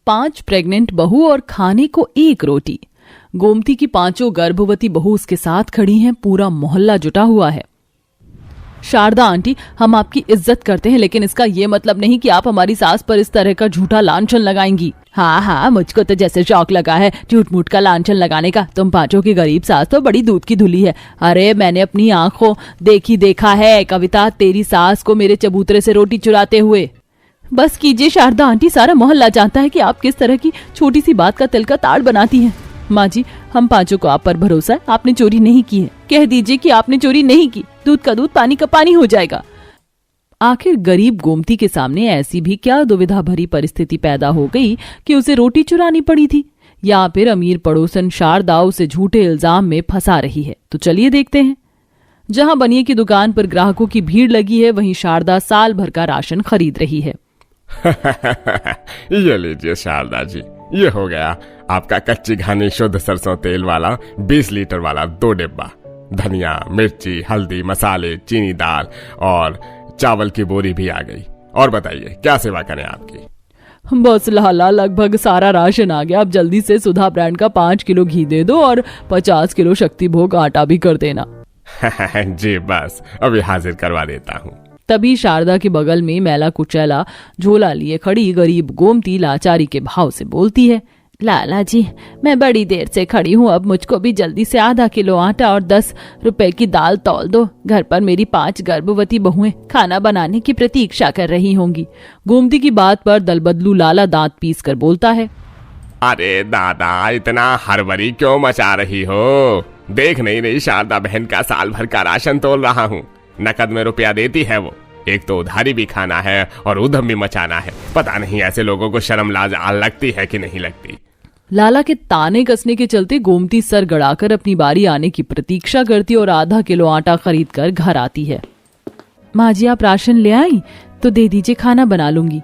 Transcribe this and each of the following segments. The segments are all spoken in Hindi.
5 प्रेग्नेंट बहू और खाने को 1 रोटी। गोमती की 5 गर्भवती बहू उसके साथ खड़ी हैं, पूरा मोहल्ला जुटा हुआ है। शारदा आंटी, हम आपकी इज्जत करते हैं, लेकिन इसका ये मतलब नहीं कि आप हमारी सास पर इस तरह का झूठा लांछन लगाएंगी। हाँ, मुझको तो जैसे शौक लगा है झूठ मूठ का लांछन लगाने का। तुम 5 की गरीब सास तो बड़ी दूध की धुली है। अरे मैंने अपनी आंखों देखा है कविता, तेरी सास को मेरे चबूतरे से रोटी चुराते हुए। बस कीजिए शारदा आंटी, सारा मोहल्ला जानता है कि आप किस तरह की छोटी सी बात का तिल का ताड़ बनाती हैं। माँ जी, हम 5 को आप पर भरोसा है, आपने चोरी नहीं की है। कह दीजिए कि आपने चोरी नहीं की, दूध का दूध पानी का पानी हो जाएगा। आखिर गरीब गोमती के सामने ऐसी भी क्या दुविधा भरी परिस्थिति पैदा हो गई कि उसे रोटी चुरानी पड़ी थी, या फिर अमीर पड़ोसन शारदा उसे झूठे इल्जाम में फंसा रही है। तो चलिए देखते हैं। जहां बनिए की दुकान पर ग्राहकों की भीड़ लगी है, वहीं शारदा साल भर का राशन खरीद रही है। ये लीजिए शारदा जी, ये हो गया आपका कच्ची घानी शुद्ध सरसों तेल वाला 20 लीटर वाला 2 डिब्बा। धनिया, मिर्ची, हल्दी, मसाले, चीनी, दाल और चावल की बोरी भी आ गई। और बताइए क्या सेवा करें आपकी? बस लाला, लगभग सारा राशन आ गया। अब जल्दी से सुधा ब्रांड का 5 किलो घी दे दो और 50 किलो शक्ति भोग आटा भी कर देना। जी बस अभी हाजिर करवा देता हूँ। तभी शारदा के बगल में मैला कुचैला झोला लिए खड़ी गरीब गोमती लाचारी के भाव से बोलती है, लाला जी, मैं बड़ी देर से खड़ी हूँ, अब मुझको भी जल्दी से आधा किलो आटा और 10 रुपए की दाल तौल दो। घर पर मेरी 5 गर्भवती बहुएं खाना बनाने की प्रतीक्षा कर रही होंगी। गोमती की बात पर दलबदलू लाला दांत पीस कर बोलता है, अरे दादा, इतना हड़बड़ी क्यों मचा रही हो? देख नहीं रही शारदा बहन का साल भर का राशन तोल रहा हूँ। नकद में रुपया देती है वो। एक तो उधारी भी खाना है और उधम भी मचाना है। पता नहीं ऐसे लोगों को शर्म लाज लगती है कि नहीं लगती। लाला के ताने कसने के चलते गोमती सर गड़ाकर अपनी बारी आने की प्रतीक्षा करती और आधा किलो आटा खरीद कर घर आती है। माँ जी, आप राशन ले आई तो दे दीजिए, खाना बना लूंगी।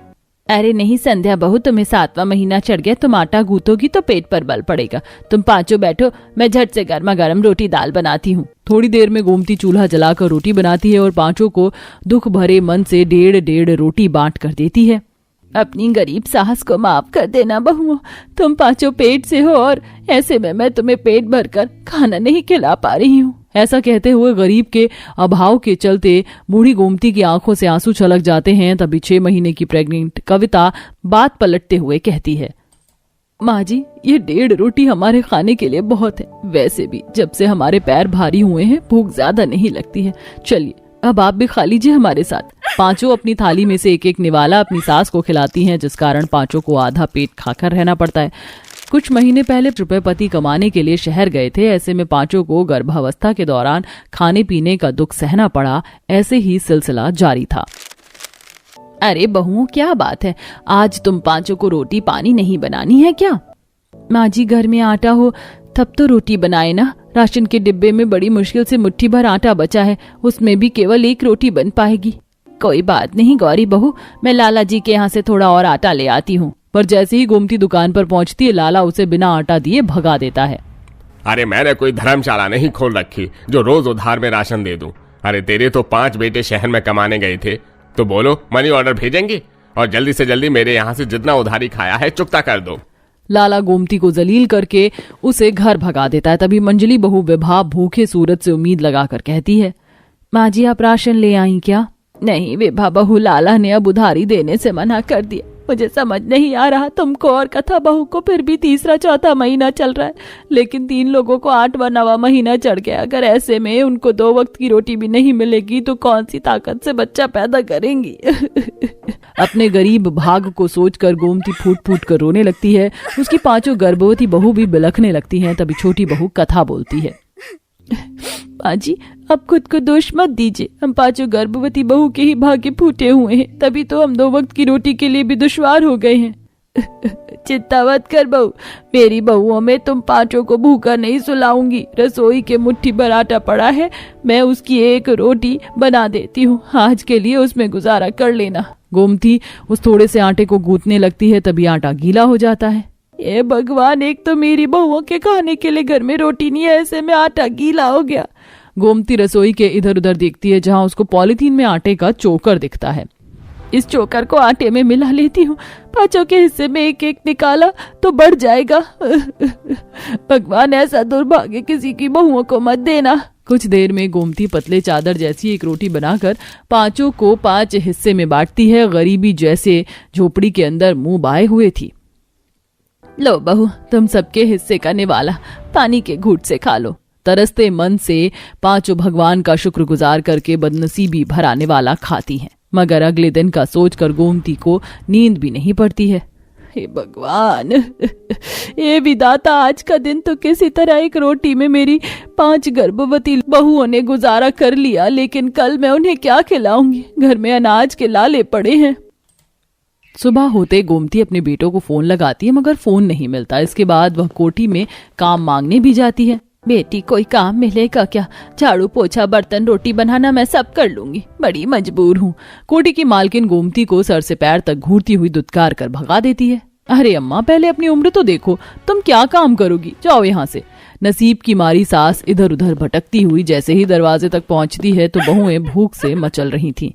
अरे नहीं संध्या बहू, तुम्हें 7वां महीना चढ़ गया, तुम आटा गूंथोगी तो पेट पर बल पड़ेगा। तुम 5 बैठो, मैं झट से गर्मा गर्म रोटी दाल बनाती हूँ। थोड़ी देर में गोमती चूल्हा जलाकर रोटी बनाती है और 5 को दुख भरे मन से 1.5 रोटी बांट कर देती है। अपनी गरीब साहस को माफ कर देना बहुओं, तुम 5 पेट से हो और ऐसे में मैं तुम्हें पेट भरकर खाना नहीं खिला पा रही हूँ। ऐसा कहते हुए गरीब के अभाव के चलते बूढ़ी गोमती की आंखों से आंसू छलक जाते हैं। तभी 6 महीने की प्रेग्नेंट कविता बात पलटते हुए कहती है, माँ जी, ये 1.5 रोटी हमारे खाने के लिए बहुत है। वैसे भी जब से हमारे पैर भारी हुए हैं भूख ज्यादा नहीं लगती है। चलिए अब आप भी खा लीजिए हमारे साथ। 5 अपनी थाली में से एक निवाला अपनी सास को खिलाती हैं, जिस कारण 5 को आधा पेट खाकर रहना पड़ता है। कुछ महीने पहले रुपएपति कमाने के लिए शहर गए थे। ऐसे में 5 को गर्भावस्था के दौरान खाने पीने का दुख सहना पड़ा। ऐसे ही सिलसिला जारी था। अरे बहुओं, क्या बात है, आज तुम 5 को रोटी पानी नहीं बनानी है क्या? माँ जी, घर में आटा हो तब तो रोटी बनाए ना। राशन के डिब्बे में बड़ी मुश्किल से मुट्ठी भर आटा बचा है, उसमें भी केवल 1 रोटी बन पाएगी। कोई बात नहीं गौरी बहू, मैं लाला जी के यहाँ से थोड़ा और आटा ले आती हूँ। पर जैसे ही गोमती दुकान पर पहुँचती है, लाला उसे बिना आटा दिए भगा देता है। अरे मैंने कोई धर्मशाला नहीं खोल रखी जो रोज उधार में राशन दे दूं। अरे तेरे तो 5 बेटे शहर में कमाने गए थे, तो बोलो मनी ऑर्डर भेजेंगे और जल्दी से जल्दी मेरे यहाँ से जितना उधारी खाया है चुकता कर दो। लाला गोमती को जलील करके उसे घर भगा देता है। तभी मंजली बहू विभा भूखे सूरज से उम्मीद लगाकर कहती है, माँ जी, आप राशन ले आई क्या? नहीं विभा बहू, लाला ने अब उधारी देने से मना कर दिया। मुझे समझ नहीं आ रहा तुमको और कथा बहू को फिर भी 3रा-4था महीना चल रहा है, लेकिन 3 लोगों को 8वां-9वां महीना चढ़ गया। अगर ऐसे में उनको 2 वक्त की रोटी भी नहीं मिलेगी तो कौन सी ताकत से बच्चा पैदा करेंगी? अपने गरीब भाग को सोचकर गोमती फूट फूट कर रोने लगती है। उसकी 5 गर्भवती बहू भी बिलखने लगती हैं। तभी छोटी बहू कथा बोलती है, माँ जी, अब खुद को दोष मत दीजिए। हम 5 गर्भवती बहू के ही भाग्य फूटे हुए हैं, तभी तो हम 2 वक्त की रोटी के लिए भी दुश्वार हो गए हैं। चिंता मत कर बहू, मेरी बहुओं में तुम 5 को भूखा नहीं सुलाऊंगी। रसोई के मुट्ठी भर आटा पड़ा है, मैं उसकी 1 रोटी बना देती हूँ। आज के लिए उसमें गुजारा कर लेना। गोमती उस थोड़े से आटे को गूंथने लगती है। तभी आटा गीला हो जाता है। ये भगवान, एक तो मेरी बहुओं के खाने के लिए घर में रोटी नहीं है, ऐसे में आटा गीला हो गया। गोमती रसोई के इधर उधर देखती है, जहां उसको पॉलीथीन में आटे का चोकर दिखता है। इस चोकर को आटे में मिला लेती हूँ, पांचों के हिस्से में एक एक निकाला तो बढ़ जाएगा। भगवान ऐसा दुर्भाग्य किसी की बहुओं को मत देना। कुछ देर में गोमती पतले चादर जैसी एक रोटी बनाकर पांचों को 5 हिस्से में बांटती है। गरीबी जैसे झोपड़ी के अंदर मुंह बाए हुए थी। लो बहू, तुम सबके हिस्से का निवाला पानी के घूंट से खा लो। तरसते मन से पांचों भगवान का शुक्रगुजार करके बदनसीबी भराने वाला खाती हैं, मगर अगले दिन का सोचकर गोमती को नींद भी नहीं पड़ती है। हे भगवान, ये विधाता, आज का दिन तो किसी तरह एक रोटी में मेरी 5 गर्भवती बहुओं ने गुजारा कर लिया, लेकिन कल मैं उन्हें क्या खिलाऊंगी? घर में अनाज के लाले पड़े हैं। सुबह होते गोमती अपने बेटों को फोन लगाती है, मगर फोन नहीं मिलता। इसके बाद वह कोठी में काम मांगने भी जाती है। बेटी, कोई काम मिलेगा क्या? झाड़ू पोछा बर्तन रोटी बनाना मैं सब कर लूंगी, बड़ी मजबूर हूँ। कोठी की मालकिन गोमती को सर से पैर तक घूरती हुई दुत्कार कर भगा देती है। अरे अम्मा, पहले अपनी उम्र तो देखो, तुम क्या काम करोगी? जाओ यहाँ से। नसीब की मारी सास इधर उधर भटकती हुई जैसे ही दरवाजे तक पहुंचती है तो बहुएं भूख से मचल रही थीं।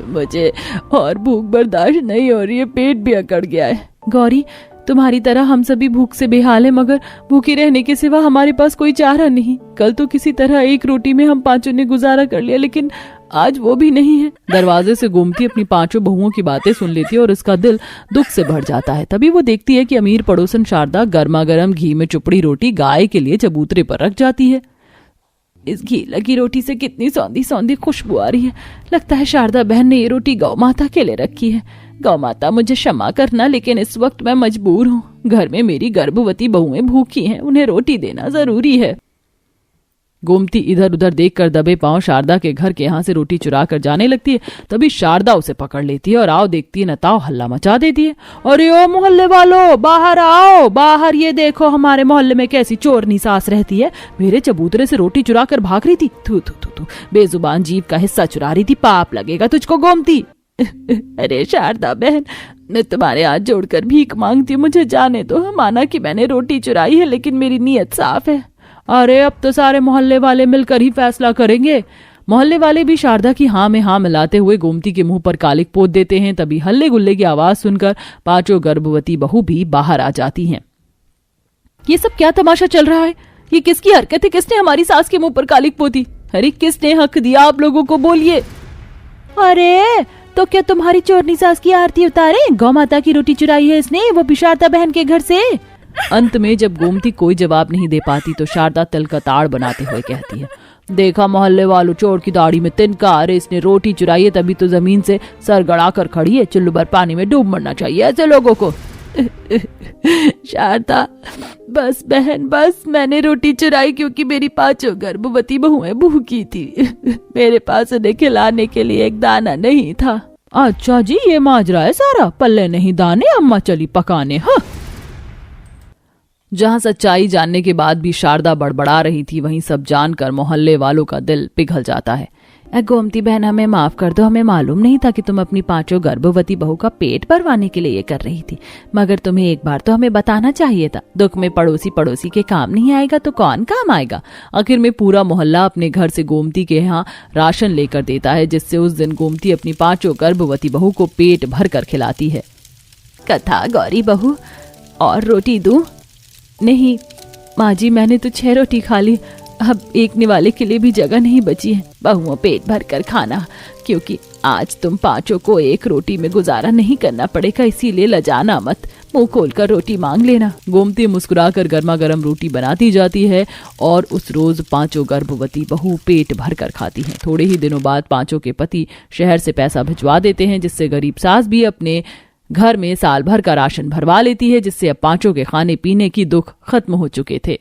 मुझे और भूख बर्दाश्त नहीं हो रही है, पेट भी अकड़ गया है। गौरी, तुम्हारी तरह हम सभी भूख से बेहाल हैं, मगर भूखी रहने के सिवा हमारे पास कोई चारा नहीं। कल तो किसी तरह एक रोटी में हम पांचों ने गुजारा कर लिया, लेकिन आज वो भी नहीं है। दरवाजे से गोमती अपनी पांचों बहुओं की बातें सुन लेती है और उसका दिल दुख से भर जाता है। तभी वो देखती है कि अमीर पड़ोसन शारदा गर्मा गर्म घी में चुपड़ी रोटी गाय के लिए चबूतरे पर रख जाती है। इस घी लगी रोटी से कितनी सौंधी सौंधी खुशबू आ रही है। लगता है शारदा बहन ने ये रोटी गौ माता के लिए रखी है। गौ माता, मुझे क्षमा करना, लेकिन इस वक्त मैं मजबूर हूँ। घर में मेरी गर्भवती बहुएं भूखी हैं, उन्हें रोटी देना जरूरी है। गोमती इधर उधर देखकर दबे पांव शारदा के घर के यहाँ से रोटी चुरा कर जाने लगती है। तभी शारदा उसे पकड़ लेती है और आओ देखती है नताओ हल्ला मचा देती है। अरे ओ मोहल्ले वालों, बाहर आओ, बाहर ये देखो हमारे मोहल्ले में कैसी चोरनी सास रहती है। मेरे चबूतरे से रोटी चुरा कर भाग रही थी। थू थू थू थू, बेजुबान जीव का हिस्सा चुरा रही थी। पाप लगेगा तुझको गोमती। अरे शारदा बहन, मैं तुम्हारे हाथ जोड़कर भीख मांगती हूँ, मुझे जाने दो। माना कि मैंने रोटी चुराई है, लेकिन मेरी नीयत साफ है। अरे अब तो सारे मोहल्ले वाले मिलकर ही फैसला करेंगे। मोहल्ले वाले भी शारदा की हाँ में हाँ मिलाते हुए गोमती के मुंह पर कालिक पोत देते हैं। तभी हल्ले गुल्ले की आवाज सुनकर पांचों गर्भवती बहू भी बाहर आ जाती हैं। ये सब क्या तमाशा चल रहा है? ये किसकी हरकत है? किसने हमारी सास के मुंह पर कालिक पोती? अरे किसने हक दिया आप लोगों को? बोलिए। अरे तो क्या तुम्हारी चोरनी सास की आरती उतारे? गौ माता की रोटी चुराई है इसने, वो भी शारदा बहन के घर से। अंत में जब गोमती कोई जवाब नहीं दे पाती तो शारदा तिल का ताड़ बनाते हुए कहती है, देखा मोहल्ले वालों, चोर की दाढ़ी में तिनका। अरे इसने रोटी चुराई है, तभी तो जमीन से सर गड़ा कर खड़ी है। चुल्लू भर पानी में डूब मरना चाहिए ऐसे लोगों को। शारदा, बस बहन बस, मैंने रोटी चुराई क्योंकि मेरी पांचों गर्भवती बहुएं भूखी थी। मेरे पास उन्हें खिलाने के लिए एक दाना नहीं था। अच्छा जी, ये माजरा है सारा? पल्ले नहीं दाने, अम्मा चली पकाने। हाँ। जहां सच्चाई जानने के बाद भी शारदा बड़बड़ा रही थी, वहीं सब जानकर मोहल्ले वालों का दिल पिघल जाता है। गोमती बहन, हमें माफ कर दो, हमें मालूम नहीं था कि तुम अपनी पांचों गर्भवती बहू का पेट भरवाने के लिए ये कर रही थी, मगर तुम्हें एक बार तो हमें बताना चाहिए था। दुख में पड़ोसी के काम नहीं आएगा तो कौन काम आएगा? आखिर में पूरा मोहल्ला अपने घर से गोमती के यहाँ राशन लेकर देता है, जिससे उस दिन गोमती अपनी पांचों गर्भवती बहू को पेट भर कर खिलाती है। कथा गौरी बहू, और रोटी दूं? नहीं माँ जी, मैंने तो 6 रोटी खा ली, अब एक निवाले के लिए भी जगह नहीं बची है। बहुओं, पेट भर कर खाना, क्योंकि आज तुम पांचों को एक रोटी में गुजारा नहीं करना पड़ेगा, इसीलिए लजाना मत, मुंह खोलकर रोटी मांग लेना। गोमती मुस्कुराकर गर्मा गर्म रोटी बनाती जाती है और उस रोज पांचों गर्भवती बहू पेट भर कर खाती हैं। थोड़े ही दिनों बाद पांचों के पति शहर से पैसा भिजवा देते हैं, जिससे गरीब सास भी अपने घर में साल भर का राशन भरवा लेती है, जिससे अब पांचों के खाने पीने की दुख खत्म हो चुके थे।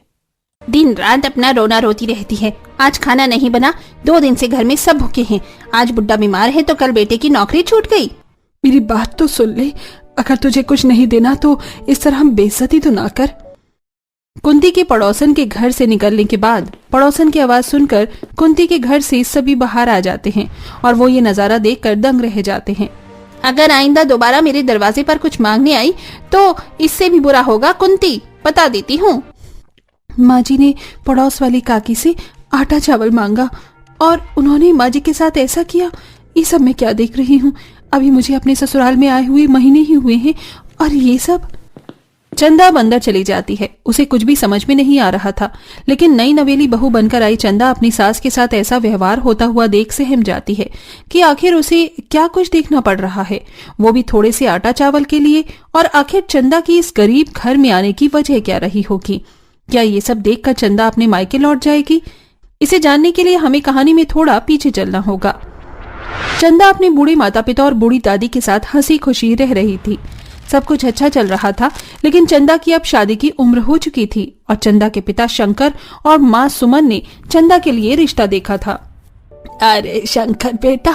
दिन रात अपना रोना रोती रहती है। आज खाना नहीं बना, 2 दिन से घर में सब भूखे हैं। आज बुड्ढा बीमार है तो कल बेटे की नौकरी छूट गई। मेरी बात तो सुन ले, अगर तुझे कुछ नहीं देना तो इस तरह हम बेइज्जती तो ना कर। कुंती के पड़ोसन के घर से निकलने के बाद पड़ोसन की आवाज सुनकर कुंती के घर से सभी बाहर आ जाते हैं और वो ये नजारा देखकर दंग रह जाते हैं। अगर आइंदा दोबारा मेरे दरवाजे पर कुछ मांगने आई तो इससे भी बुरा होगा कुंती, बता देती हूँ। माँ जी ने पड़ोस वाली काकी से आटा चावल मांगा और उन्होंने माँ जी के साथ ऐसा किया, ये सब मैं क्या देख रही हूँ? अभी मुझे अपने ससुराल में आए हुए महीने ही हुए हैं और ये सब। चंदा अब अंदर चली जाती है। उसे कुछ भी समझ में नहीं आ रहा था, लेकिन नई नवेली बहू बनकर आई चंदा अपनी सास के साथ ऐसा व्यवहार होता हुआ देख सहम जाती है कि आखिर उसे क्या कुछ देखना पड़ रहा है, वो भी थोड़े से आटा चावल के लिए। और आखिर चंदा की इस गरीब घर में आने की वजह क्या रही होगी? क्या ये सब देखकर चंदा अपने मायके लौट जाएगी? इसे जानने के लिए हमें कहानी में थोड़ा पीछे चलना होगा। चंदा अपने बूढ़े माता पिता और बूढ़ी दादी के साथ हंसी खुशी रह रही थी। सब कुछ अच्छा चल रहा था, लेकिन चंदा की अब शादी की उम्र हो चुकी थी और चंदा के पिता शंकर और माँ सुमन ने चंदा के लिए रिश्ता देखा था। अरे शंकर बेटा,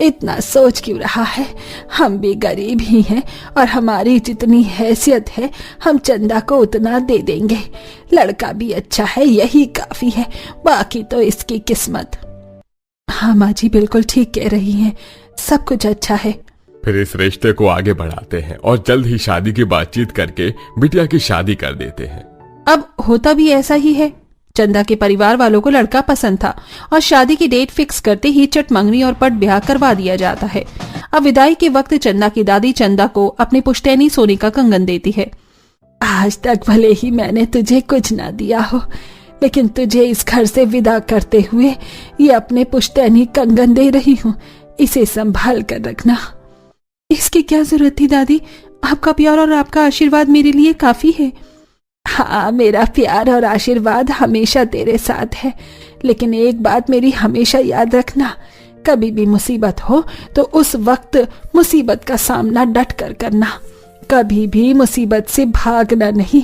इतना सोच क्यों रहा है? हम भी गरीब ही हैं और हमारी जितनी हैसियत है हम चंदा को उतना दे देंगे। लड़का भी अच्छा है, यही काफी है, बाकी तो इसकी किस्मत। हाँ माँ जी, बिल्कुल ठीक कह रही हैं, सब कुछ अच्छा है। फिर इस रिश्ते को आगे बढ़ाते हैं और जल्द ही शादी की बातचीत करके बिटिया की शादी कर देते हैं। अब होता भी ऐसा ही है। चंदा के परिवार वालों को लड़का पसंद था और शादी की डेट फिक्स करते ही चट मंगनी और पट ब्याह करवा दिया जाता है। अब विदाई के वक्त चंदा की दादी चंदा को अपने पुश्तैनी सोने का कंगन देती है। आज तक भले ही मैंने तुझे कुछ ना दिया हो, लेकिन तुझे इस घर से विदा करते हुए ये अपने पुश्तैनी कंगन दे रही हूँ, इसे संभाल कर रखना। इसकी क्या जरूरत थी दादी? आपका प्यार और आपका आशीर्वाद मेरे लिए काफी है। हाँ, मेरा प्यार और आशीर्वाद हमेशा तेरे साथ है, लेकिन एक बात मेरी हमेशा याद रखना, कभी भी मुसीबत हो तो उस वक्त मुसीबत का सामना डट कर करना। कभी भी मुसीबत से भागना नहीं।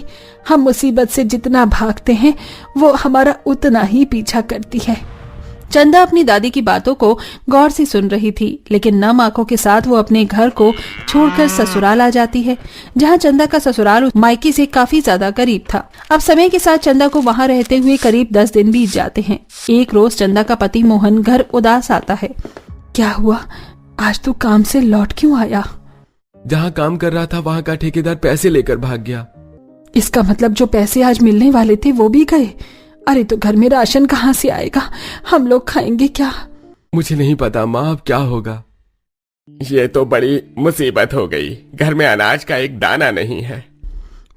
हम मुसीबत से जितना भागते हैं वो हमारा उतना ही पीछा करती है। चंदा अपनी दादी की बातों को गौर से सुन रही थी, लेकिन नम आंखों के साथ वो अपने घर को छोड़कर ससुराल आ जाती है, जहां चंदा का ससुराल मायके से काफी ज्यादा करीब था। अब समय के साथ चंदा को वहां रहते हुए करीब 10 दिन बीत जाते हैं। एक रोज चंदा का पति मोहन घर उदास आता है। क्या हुआ? आज तू काम से लौट क्यों आया? जहाँ काम कर रहा था वहाँ का ठेकेदार पैसे लेकर भाग गया। इसका मतलब जो पैसे आज मिलने वाले थे वो भी गए? अरे तो घर में राशन कहाँ से आएगा? हम लोग खाएंगे क्या? मुझे नहीं पता माँ, अब क्या होगा। ये तो बड़ी मुसीबत हो गई, घर में अनाज का एक दाना नहीं है।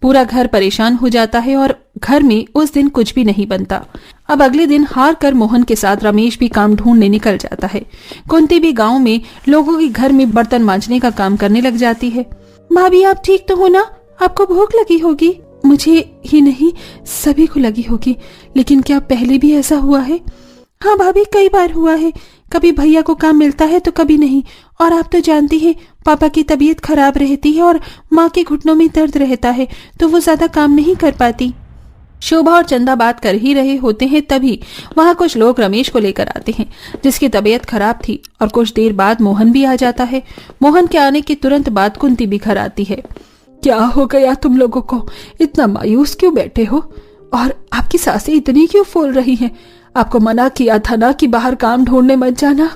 पूरा घर परेशान हो जाता है और घर में उस दिन कुछ भी नहीं बनता। अब अगले दिन हार कर मोहन के साथ रमेश भी काम ढूंढने निकल जाता है। कुंती भी गांव में लोगों के घर में बर्तन मांजने का काम करने लग जाती है। भाभी, आप ठीक तो हो ना? आपको भूख लगी होगी। मुझे ही नहीं, सभी को लगी होगी, लेकिन क्या पहले भी ऐसा हुआ है? हाँ भाभी, कई बार हुआ है। कभी भैया को काम मिलता है तो कभी नहीं। और आप तो जानती हैं, पापा की तबीयत खराब रहती है और माँ के घुटनों में दर्द रहता है, तो वो ज्यादा काम नहीं कर पाती। शोभा और चंदा बात कर ही रहे होते हैं, तभी वहाँ कुछ लोग रमेश को लेकर आते हैं, जिसकी तबीयत खराब थी। और कुछ देर बाद मोहन भी आ जाता है। मोहन के आने के तुरंत बाद कुंती भी घर आती है। क्या हो गया तुम लोगों को? इतना मायूस क्यों बैठे हो? और आपकी सासें इतनी क्यों फूल रही हैं? आपको मना किया था ना कि बाहर काम ढूंढने मत जाना।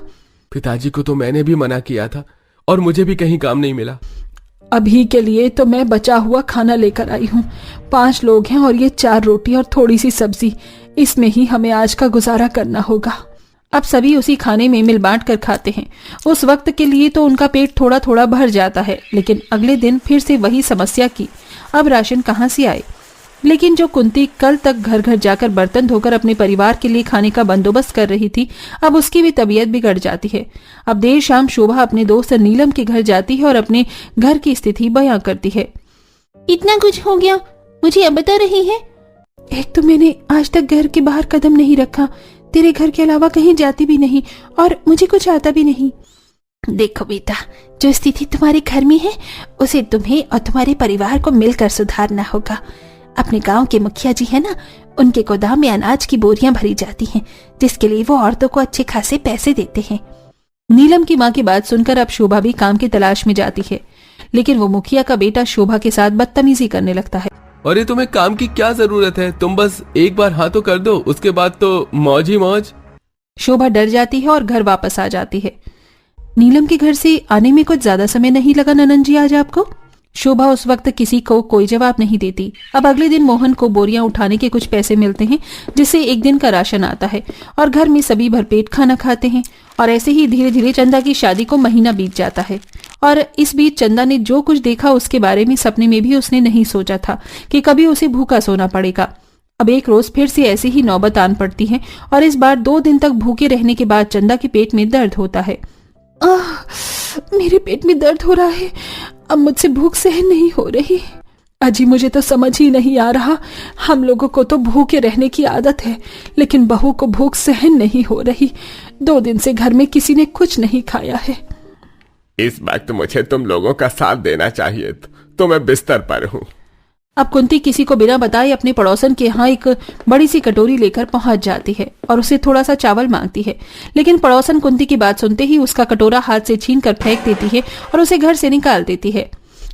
पिताजी को तो मैंने भी मना किया था और मुझे भी कहीं काम नहीं मिला। अभी के लिए तो मैं बचा हुआ खाना लेकर आई हूँ। 5 लोग हैं और ये 4 रोटी और थोड़ी सी सब्जी, इसमें ही हमें आज का गुजारा करना होगा। अब सभी उसी खाने में मिल बांट कर खाते हैं। उस वक्त के लिए तो उनका पेट थोड़ा थोड़ा भर जाता है, लेकिन अगले दिन फिर से वही समस्या की, अब राशन कहाँ से आए। लेकिन जो कुंती कल तक घर घर जाकर बर्तन धोकर अपने परिवार के लिए खाने का बंदोबस्त कर रही थी, अब उसकी भी तबीयत बिगड़ जाती है। अब देर शाम शोभा अपने दोस्त नीलम के घर जाती है और अपने घर की स्थिति बयां करती है। इतना कुछ हो गया, मुझे अब बता रही है? एक तो मैंने आज तक घर के बाहर कदम नहीं रखा, तेरे घर के अलावा कहीं जाती भी नहीं और मुझे कुछ आता भी नहीं। देखो बेटा, जो स्थिति तुम्हारे घर में है उसे तुम्हें और तुम्हारे परिवार को मिलकर सुधारना होगा। अपने गांव के मुखिया जी है ना, उनके गोदाम में अनाज की बोरियां भरी जाती हैं, जिसके लिए वो औरतों को अच्छे खासे पैसे देते हैं। नीलम की माँ की बात सुनकर अब शोभा भी काम की तलाश में जाती है, लेकिन वो मुखिया का बेटा शोभा के साथ बदतमीजी करने लगता है। अरे तुम्हें काम की क्या जरूरत है? तुम बस एक बार हाँ तो कर दो, उसके बाद तो मौज ही मौज। शोभा डर जाती है और घर वापस आ जाती है। नीलम के घर से आने में कुछ ज्यादा समय नहीं लगा ननन जी आज आपको? शोभा उस वक्त किसी को कोई जवाब नहीं देती। अब अगले दिन मोहन को बोरियां उठाने के कुछ पैसे मिलते हैं, जिससे एक दिन का राशन आता है और घर में सभी भरपेट खाना खाते हैं। और ऐसे ही धीरे धीरे चंदा की शादी को महीना बीत जाता है। और इस बीच चंदा ने जो कुछ देखा उसके बारे में सपने में भी उसने नहीं सोचा था कि कभी उसे भूखा सोना पड़ेगा। अब एक रोज फिर से ऐसी ही नौबत आन पड़ती है और इस बार 2 दिन तक भूखे रहने के बाद चंदा के पेट में दर्द होता है। मेरे पेट में दर्द हो रहा है, अब मुझसे भूख सहन नहीं हो रही। अजी मुझे तो समझ ही नहीं आ रहा, हम लोगों को तो भूखे रहने की आदत है, लेकिन बहू को भूख सहन नहीं हो रही। 2 दिन से घर में किसी ने कुछ नहीं खाया है। इस वक्त मुझे तुम लोगों का साथ देना चाहिए, तो मैं बिस्तर पर हूँ। अब कुंती किसी को बिना बताए अपने पड़ोसन के यहाँ एक बड़ी सी कटोरी लेकर पहुंच जाती है और उसे थोड़ा सा चावल मांगती है, लेकिन पड़ोसन कुंती की बात सुनते ही उसका कटोरा हाथ से छीन कर फेंक देती है और उसे घर से निकाल देती है।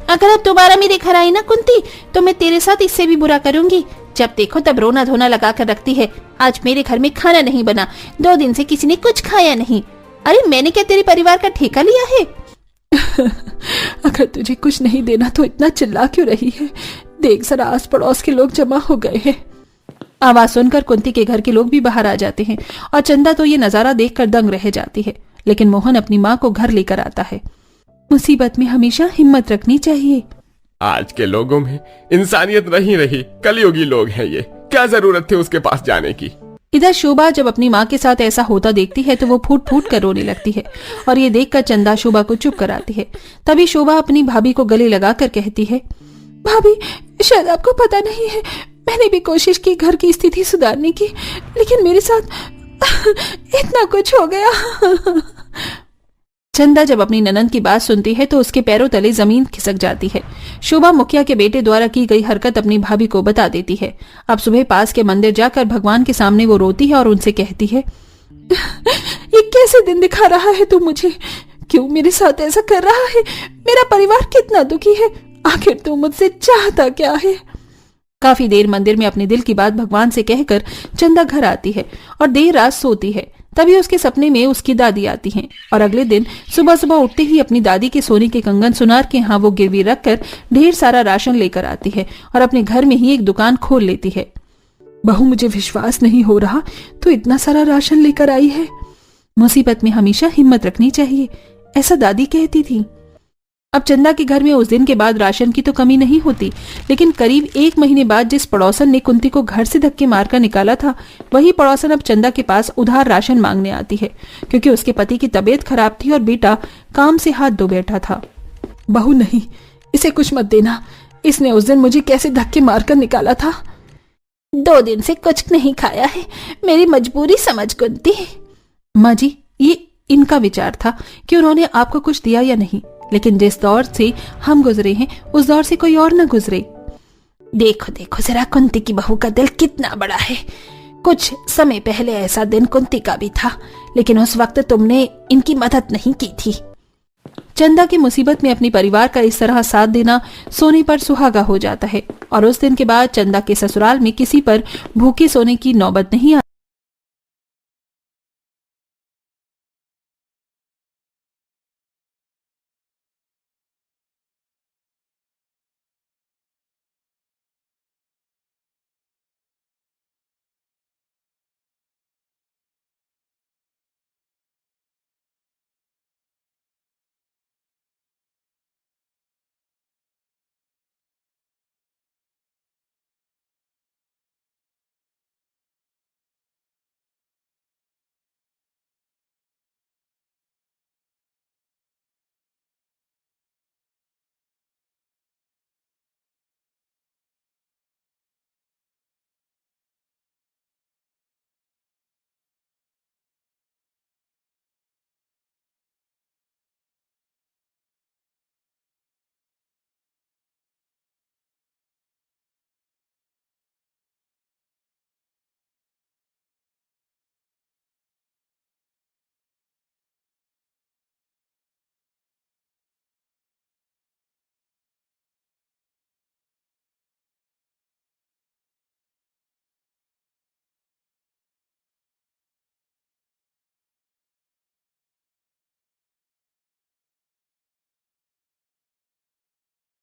अगर अब दोबारा मेरे घर आई ना कुंती, तो मैं तेरे साथ इससे भी बुरा करूंगी। जब देखो तब रोना धोना लगा कर रखती है। आज मेरे घर में खाना नहीं बना, 2 दिन से किसी ने कुछ खाया नहीं। अरे मैंने क्या तेरे परिवार का ठेका लिया है? अगर तुझे कुछ नहीं देना तो इतना चिल्ला क्यों रही है? देख जरा, आस पड़ोस के लोग जमा हो गए हैं। आवाज सुनकर कुंती के घर के लोग भी बाहर आ जाते हैं और चंदा तो ये नजारा देखकर दंग रह जाती है। लेकिन मोहन अपनी माँ को घर लेकर आता है। मुसीबत में हमेशा हिम्मत रखनी चाहिए। आज के लोगों में इंसानियत नहीं रही, कलयुगी लोग हैं ये। क्या जरूरत थी उसके पास जाने की? इधर शोभा जब अपनी माँ के साथ ऐसा होता देखती है तो वो फूट फूट कर रोने लगती है और ये देखकर चंदा शोभा को चुप कराती है। तभी शोभा अपनी भाभी को गले लगाकर कहती है, भाभी शायद आपको पता नहीं है, मैंने भी कोशिश की घर की स्थिति सुधारने की, लेकिन मेरे साथ इतना कुछ हो गया। चंदा जब अपनी ननंद की बात सुनती है तो उसके पैरों तले जमीन खिसक जाती है। शोभा मुखिया के बेटे द्वारा की गई हरकत अपनी भाभी को बता देती है। अब सुबह पास के मंदिर जाकर भगवान के सामने वो रोती है और उनसे कहती है, ये कैसे दिन दिखा रहा है तू मुझे? क्यों मेरे साथ ऐसा कर रहा है? मेरा परिवार कितना दुखी है, आखिर तू मुझसे चाहता क्या है? काफी देर मंदिर में अपने दिल की बात भगवान से कहकर चंदा घर आती है और देर रात सोती है। तभी उसके सपने में उसकी दादी आती हैं और अगले दिन सुबह सुबह उठते ही अपनी दादी के सोने के कंगन सुनार के यहाँ वो गिरवी रखकर ढेर सारा राशन लेकर आती है और अपने घर में ही एक दुकान खोल लेती है। बहू मुझे विश्वास नहीं हो रहा, तो इतना सारा राशन लेकर आई है। मुसीबत में हमेशा हिम्मत रखनी चाहिए, ऐसा दादी कहती थी। अब चंदा के घर में उस दिन के बाद राशन की तो कमी नहीं होती, लेकिन करीब 1 महीने बाद जिस पड़ोसन ने कुंती को घर से धक्के मारकर निकाला था, वही पड़ोसन अब चंदा के पास उधार राशन मांगने आती है, क्योंकि उसके पति की तबीयत खराब थी और बेटा काम से हाथ धो बैठा था। बहू नहीं, इसे कुछ मत देना, इसने उस दिन मुझे कैसे धक्के मारकर निकाला था। 2 दिन से कुछ नहीं खाया है, मेरी मजबूरी समझ कुंती। माँ जी, ये इनका विचार था कि उन्होंने आपको कुछ दिया या नहीं, लेकिन जिस दौर से हम गुजरे हैं उस दौर से कोई और न गुजरे। देखो देखो जरा, कुंती की बहू का दिल कितना बड़ा है। कुछ समय पहले ऐसा दिन कुंती का भी था, लेकिन उस वक्त तुमने इनकी मदद नहीं की थी। चंदा की मुसीबत में अपने परिवार का इस तरह साथ देना सोने पर सुहागा हो जाता है और उस दिन के बाद चंदा के ससुराल में किसी पर भूखे सोने की नौबत नहीं